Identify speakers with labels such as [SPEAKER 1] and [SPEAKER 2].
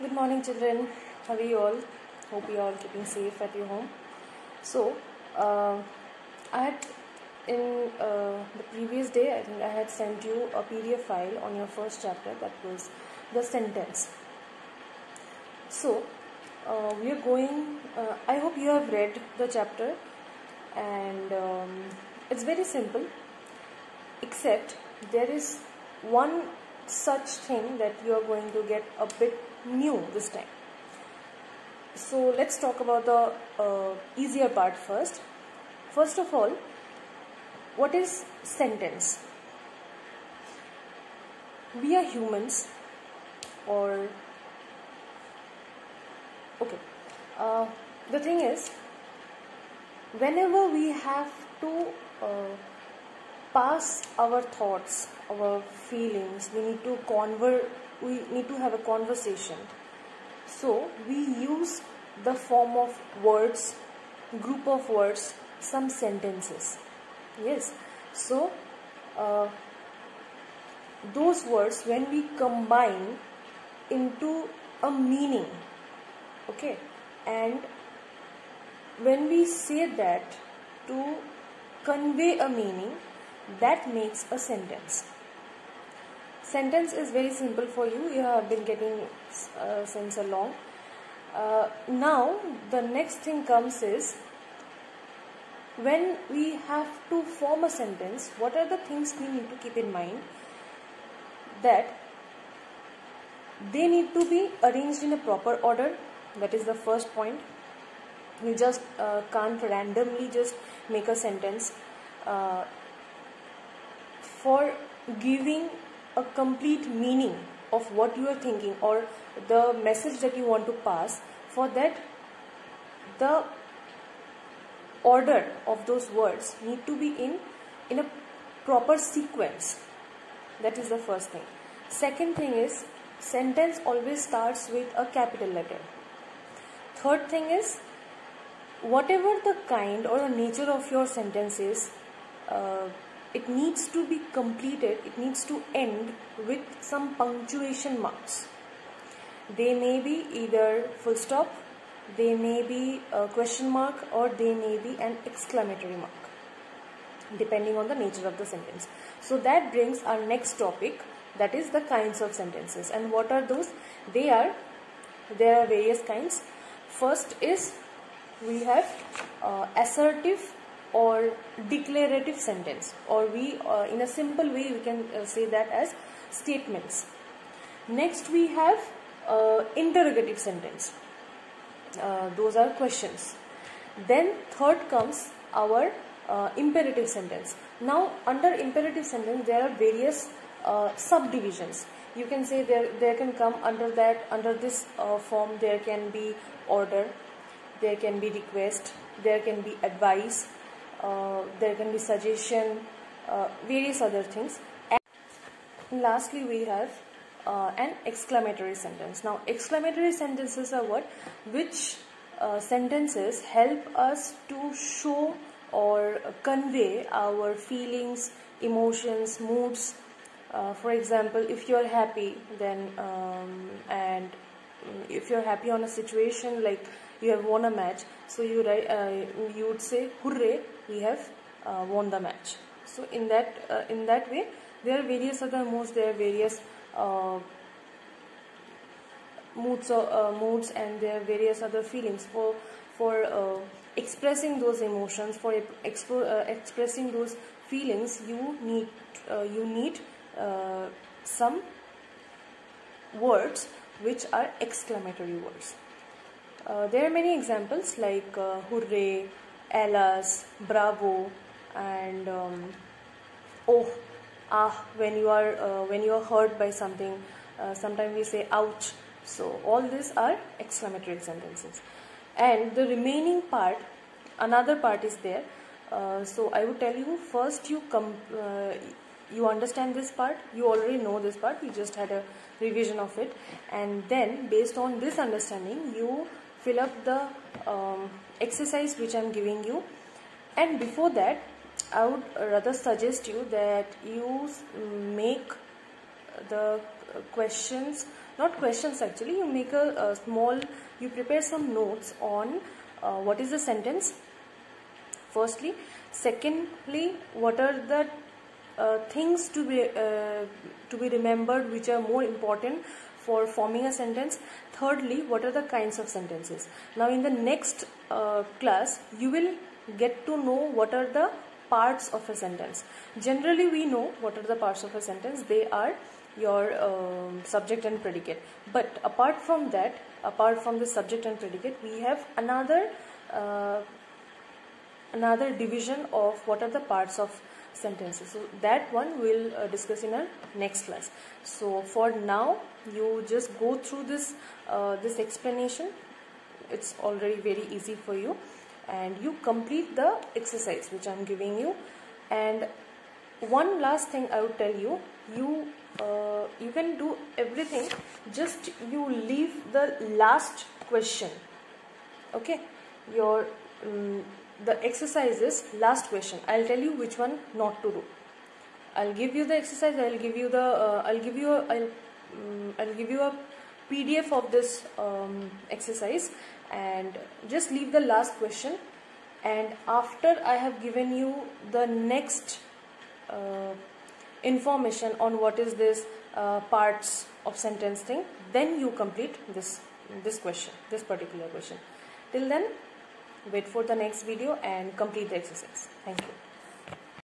[SPEAKER 1] Good morning, children. How are you all? Hope you all keeping safe at your home. So, I had in the previous day, I think I had sent you a PDF file on your first chapter, that was the sentence. So, we are going. I hope you have read the chapter, and it's very simple. Except there is one such thing that you are going to get a bit new this time. So let's talk about the easier part first. First of all, what is sentence? We are humans, or okay. The thing is, whenever we have to pass our thoughts, our feelings, we need to have a conversation. So we use the form of words, group of words, some sentences. Yes. So those words, when we combine into a meaning, okay, and when we say that to convey a meaning, that makes a sentence. Sentence is very simple for you. You have been getting since long. Now the next thing comes is, when we have to form a sentence, what are the things we need to keep in mind? That they need to be arranged in a proper order. That is the first point. You just can't randomly just make a sentence. For giving a complete meaning of what you are thinking or the message that you want to pass, for that the order of those words need to be in a proper sequence. That is the first thing. Second thing is, sentence always starts with a capital letter. Third thing is, whatever the kind or the nature of your sentence is, it needs to be completed, it needs to end with some punctuation marks. They may be either full stop, they may be a question mark, or they may be an exclamatory mark, depending on the nature of the sentence. So that brings our next topic, that is the kinds of sentences. And what are those? There are various kinds. First is, we have assertive or declarative sentence, or we in a simple way we can say that as statements. Next we have interrogative sentence. Those are questions. Then third comes our imperative sentence. Now under imperative sentence there are various subdivisions. You can say there can come under this form. There can be order, there can be request, there can be advice, there can be suggestion, various other things. And lastly we have an exclamatory sentence. Now exclamatory sentences are what? Which sentences help us to show or convey our feelings, emotions, moods. For example, if you are happy, then and if you are happy on a situation, like you have won a match, so you would say, "Hooray! We have won the match." So in that way, there are various other moods. There are various moods, and there are various other feelings for expressing those emotions. For expressing those feelings, you need some words which are exclamatory words. There are many examples like hooray, alas, bravo, and oh, ah. When you are hurt by something, sometimes we say ouch. So all these are exclamatory sentences. And the remaining part, another part is there. So I would tell you, first you understand this part, you already know this part, we just had a revision of it, and then based on this understanding you fill up the exercise which I am giving you. And before that, I would rather suggest you that you make the questions, not questions actually, you make a small, you prepare some notes on what is the sentence firstly. Secondly, what are the things to be remembered which are more important for forming a sentence. Thirdly, what are the kinds of sentences. Now in the next class you will get to know what are the parts of a sentence. Generally we know what are the parts of a sentence. They are your subject and predicate, but apart from that, apart from the subject and predicate, we have another division of what are the parts of sentences. So that one we'll discuss in our next class. So for now you just go through this this explanation. It's already very easy for you, and you complete the exercise which I'm giving you. And one last thing I would tell you, you can do everything, just you leave the last question. Okay, your the exercise is last question. I'll tell you which one not to do. I'll give you the exercise. I'll give you the I'll give you a PDF of this exercise, and just leave the last question. And after I have given you the next information on what is this parts of sentence thing, then you complete this question, this particular question. Till then, wait for the next video and complete the exercise. Thank you.